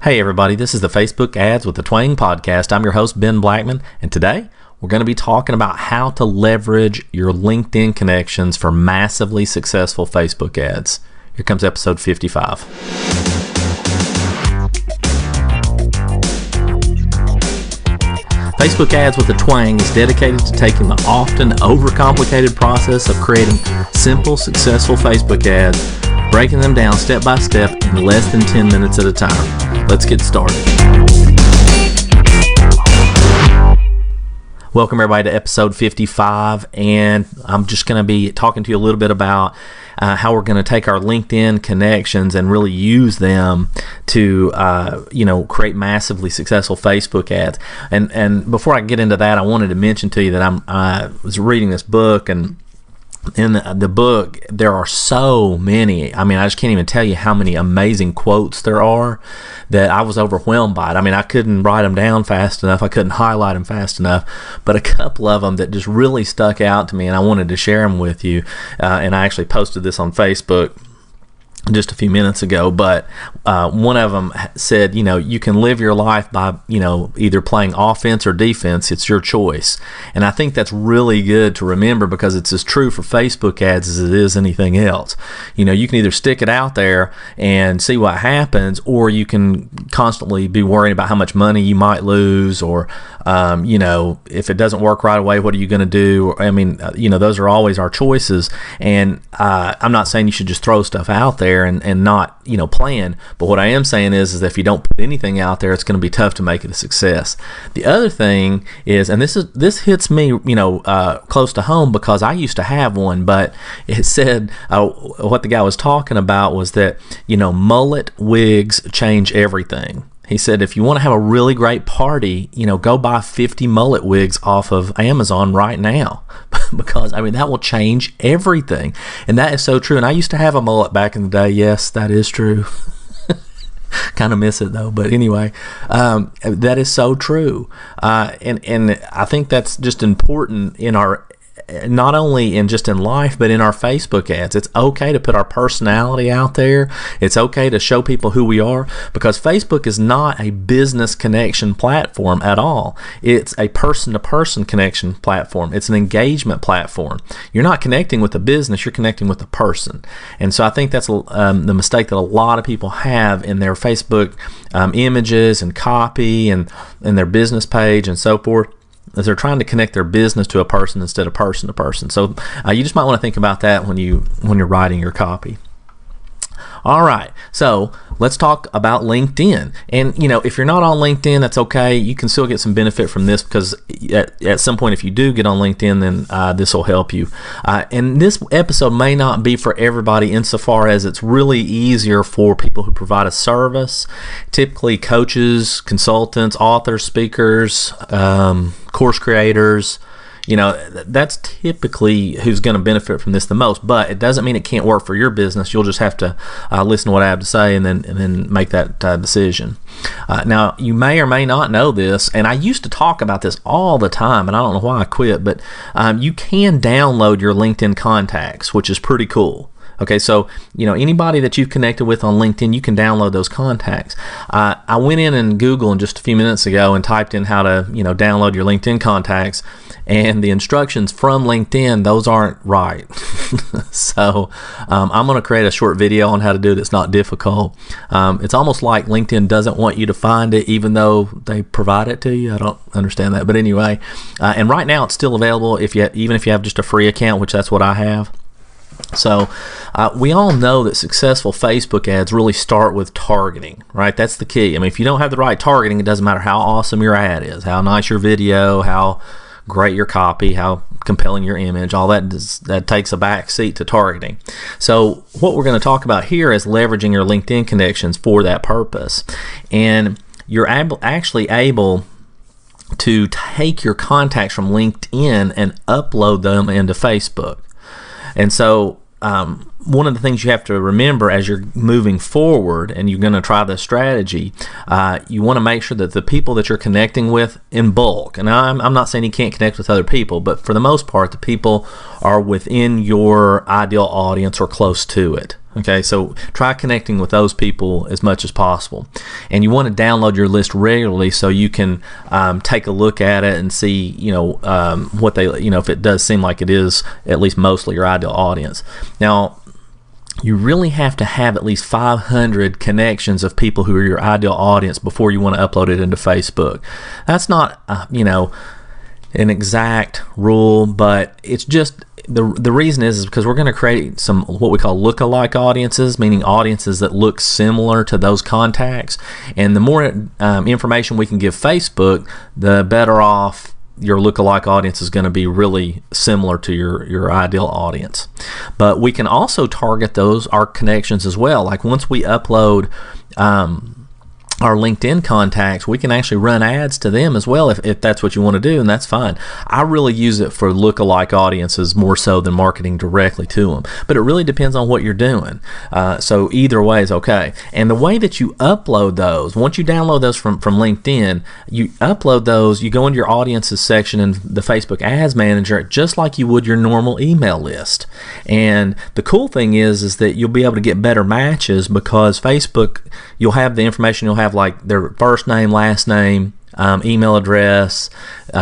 Hey everybody, this is the Facebook Ads with the Twang podcast. I'm your host, Ben Blackman, and today we're going to be talking about how to leverage your LinkedIn connections for massively successful Facebook ads. Here comes episode 55. Facebook Ads with the Twang is dedicated to taking the often overcomplicated process of creating simple, successful Facebook ads, breaking them down step by step in less than 10 minutes at a time. Let's get started. Welcome everybody to episode 55, and I'm just going to be talking to you a little bit about how we're going to take our LinkedIn connections and really use them to create massively successful Facebook ads. And before I get into that, I wanted to mention to you that I was reading this book, and in the book there are so many, I just can't even tell you how many amazing quotes there are that I was overwhelmed by it. I couldn't write them down fast enough, I couldn't highlight them fast enough, but a couple of them that just really stuck out to me and I wanted to share them with you, and I actually posted this on Facebook just a few minutes ago. But one of them said, you can live your life by either playing offense or defense. It's your choice. And I think that's really good to remember, because it's as true for Facebook ads as it is anything else. You can either stick it out there and see what happens, or you can constantly be worrying about how much money you might lose, or if it doesn't work right away, what are you going to do? Those are always our choices. And I'm not saying you should just throw stuff out there and not plan, but what I am saying is that if you don't put anything out there, it's going to be tough to make it a success. The other thing is, and this hits me close to home, because I used to have one, but it said what the guy was talking about was that mullet wigs change everything. He said, if you want to have a really great party, go buy 50 mullet wigs off of Amazon right now, because that will change everything. And that is so true. And I used to have a mullet back in the day. Yes, that is true. Kind of miss it though, but anyway, that is so true. And I think that's just important in our, not only in just in life, but in our Facebook ads. It's okay to put our personality out there. It's okay to show people who we are, because Facebook is not a business connection platform at all. It's a person-to-person connection platform. It's an engagement platform. You're not connecting with the business, you're connecting with the person. And so I think that's the mistake that a lot of people have in their Facebook images and copy and their business page and so forth, as they're trying to connect their business to a person instead of person to person. So you just might want to think about that when you're writing your copy. All right, so let's talk about LinkedIn. And if you're not on LinkedIn, that's okay. You can still get some benefit from this, because at some point, if you do get on LinkedIn, then this will help you. And this episode may not be for everybody, insofar as it's really easier for people who provide a service, typically coaches, consultants, authors, speakers, course creators. That's typically who's going to benefit from this the most, but it doesn't mean it can't work for your business. You'll just have to listen to what I have to say and then make that decision. Now, you may or may not know this, and I used to talk about this all the time, and I don't know why I quit, but you can download your LinkedIn contacts, which is pretty cool. Okay, so anybody that you've connected with on LinkedIn, you can download those contacts. I went in and Googled just a few minutes ago and typed in how to download your LinkedIn contacts, and the instructions from LinkedIn, those aren't right. So I'm going to create a short video on how to do it. It's not difficult. It's almost like LinkedIn doesn't want you to find it, even though they provide it to you. I don't understand that, but anyway, and right now it's still available even if you have just a free account, which that's what I have. So we all know that successful Facebook ads really start with targeting, right? That's the key. If you don't have the right targeting, it doesn't matter how awesome your ad is, how nice your video, how great your copy, how compelling your image, all that takes a back seat to targeting. So what we're going to talk about here is leveraging your LinkedIn connections for that purpose. And you're actually able to take your contacts from LinkedIn and upload them into Facebook. And so one of the things you have to remember as you're moving forward and you're going to try this strategy, you want to make sure that the people that you're connecting with in bulk, and I'm not saying you can't connect with other people, but for the most part, the people are within your ideal audience or close to it. Okay, so try connecting with those people as much as possible. And you want to download your list regularly so you can take a look at it and see, what they, if it does seem like it is at least mostly your ideal audience. Now, you really have to have at least 500 connections of people who are your ideal audience before you want to upload it into Facebook. That's not, an exact rule, but it's just the reason is because we're going to create some what we call lookalike audiences, meaning audiences that look similar to those contacts. And the more information we can give Facebook, the better off your lookalike audience is going to be really similar to your ideal audience. But we can also target our connections as well. Like once we upload our LinkedIn contacts, we can actually run ads to them as well if that's what you want to do, and that's fine. I really use it for lookalike audiences more so than marketing directly to them, but it really depends on what you're doing. So either way is okay. And the way that you upload those, once you download those from LinkedIn, you upload those, you go into your audiences section in the Facebook Ads Manager just like you would your normal email list. And the cool thing is that you'll be able to get better matches because Facebook, you'll have the information, you'll have like their first name, last name, email address,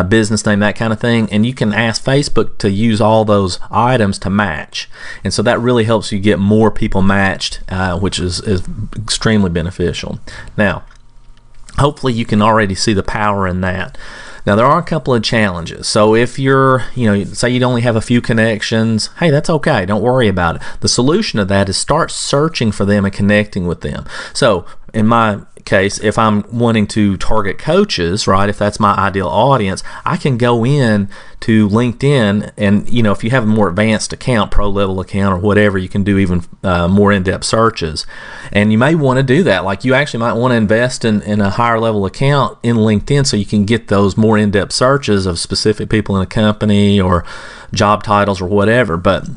business name, that kind of thing, and you can ask Facebook to use all those items to match, and so that really helps you get more people matched, which is extremely beneficial. Now, hopefully you can already see the power in that. Now, there are a couple of challenges. So if you're, say you only have a few connections, hey, that's okay. Don't worry about it. The solution to that is start searching for them and connecting with them. So in my case, if I'm wanting to target coaches, right, if that's my ideal audience, I can go in to LinkedIn and, if you have a more advanced account, pro level account or whatever, you can do even more in-depth searches. And you may want to do that. Like you actually might want to invest in a higher level account in LinkedIn so you can get those more in-depth searches of specific people in a company or job titles or whatever. But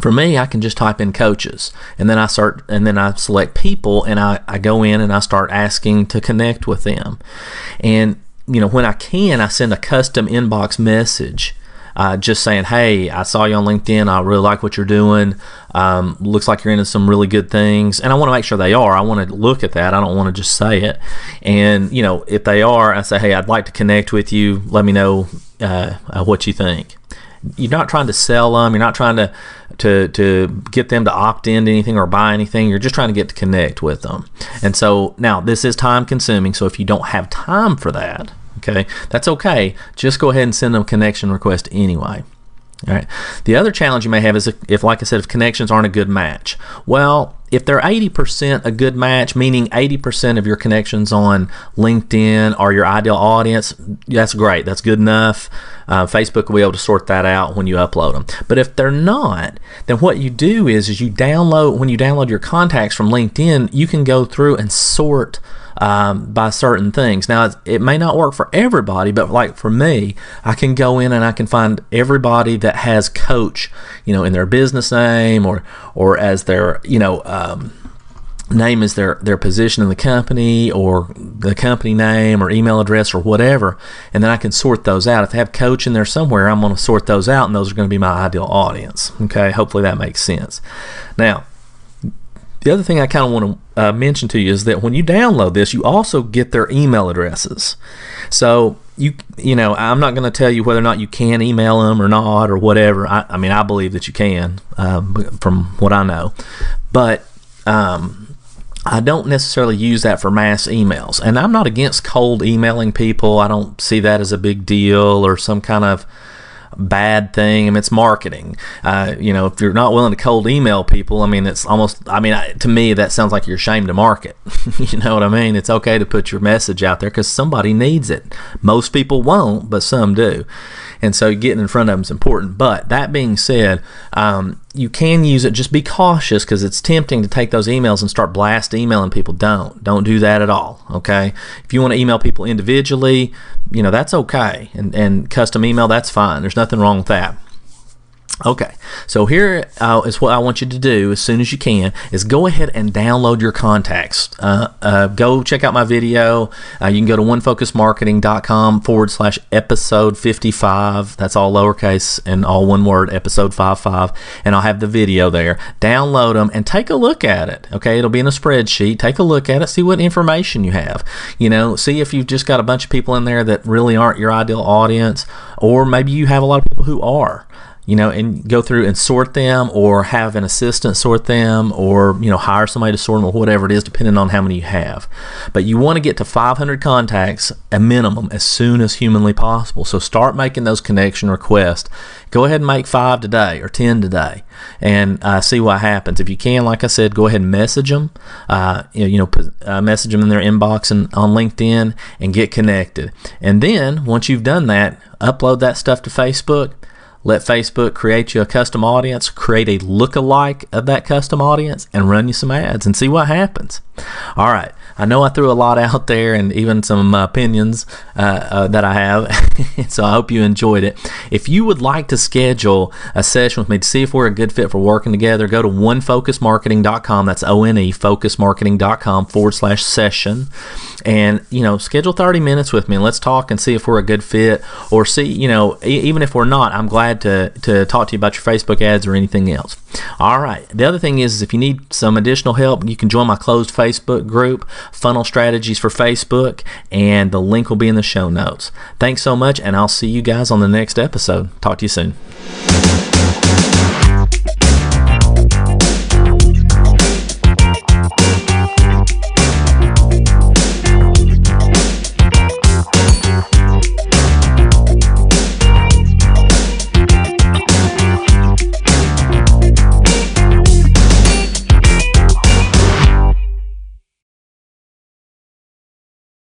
for me, I can just type in coaches, and then I select people, and I go in and I start asking to connect with them. And when I send a custom inbox message, just saying, hey, I saw you on LinkedIn. I really like what you're doing. Looks like you're into some really good things, and I want to make sure they are. I want to look at that. I don't want to just say it. And if they are, I say, hey, I'd like to connect with you. Let me know what you think. You're not trying to sell them. You're not trying to get them to opt into anything or buy anything. You're just trying to get to connect with them. And so now this is time consuming. So if you don't have time for that, okay, that's okay. Just go ahead and send them a connection request anyway. All right. The other challenge you may have is if, like I said, if connections aren't a good match. Well, if they're 80% a good match, meaning 80% of your connections on LinkedIn are your ideal audience, that's great. That's good enough. Facebook will be able to sort that out when you upload them. But if they're not, then what you do is when you download your contacts from LinkedIn, you can go through and sort by certain things. Now, it may not work for everybody, but like for me, I can go in and I can find everybody that has coach, in their business name or as their, name is their position in the company or the company name or email address or whatever, and then I can sort those out. If they have coach in there somewhere, I'm going to sort those out, and those are going to be my ideal audience. Okay, hopefully that makes sense. Now, the other thing I kind of want to mention to you is that when you download this, you also get their email addresses. So I'm not going to tell you whether or not you can email them or not or whatever. I believe that you can from what I know, but I don't necessarily use that for mass emails. And I'm not against cold emailing people. I don't see that as a big deal or some kind of bad thing. It's marketing. If you're not willing to cold email people, it's almost, to me, that sounds like you're ashamed to market. You know what I mean? It's okay to put your message out there because somebody needs it. Most people won't, but some do. And so getting in front of them is important. But that being said, you can use it. Just be cautious because it's tempting to take those emails and start blast emailing people. Don't do that at all. Okay. If you want to email people individually, that's okay. And custom email, that's fine. There's nothing wrong with that. Okay, so here is what I want you to do as soon as you can is go ahead and download your contacts. Go check out my video. You can go to onefocusmarketing.com/episode 55. That's all lowercase and all one word, episode 55. And I'll have the video there. Download them and take a look at it. Okay, it'll be in a spreadsheet. Take a look at it. See what information you have. See if you've just got a bunch of people in there that really aren't your ideal audience, or maybe you have a lot of people who are. And go through and sort them, or have an assistant sort them, or, hire somebody to sort them, or whatever it is, depending on how many you have. But you want to get to 500 contacts, a minimum, as soon as humanly possible. So start making those connection requests. Go ahead and make 5 today or 10 today, and see what happens. If you can, like I said, go ahead and message them, message them in their inbox and on LinkedIn, and get connected. And then once you've done that, upload that stuff to Facebook. Let Facebook create you a custom audience, create a lookalike of that custom audience, and run you some ads and see what happens. All right. I know I threw a lot out there, and even some opinions that I have, so I hope you enjoyed it. If you would like to schedule a session with me to see if we're a good fit for working together, go to onefocusmarketing.com. That's ONE, focusmarketing.com/session. And, schedule 30 minutes with me, and let's talk and see if we're a good fit, or see, even if we're not, I'm glad to talk to you about your Facebook ads or anything else. All right. The other thing is, if you need some additional help, you can join my closed Facebook group, Funnel Strategies for Facebook, and the link will be in the show notes. Thanks so much, and I'll see you guys on the next episode. Talk to you soon.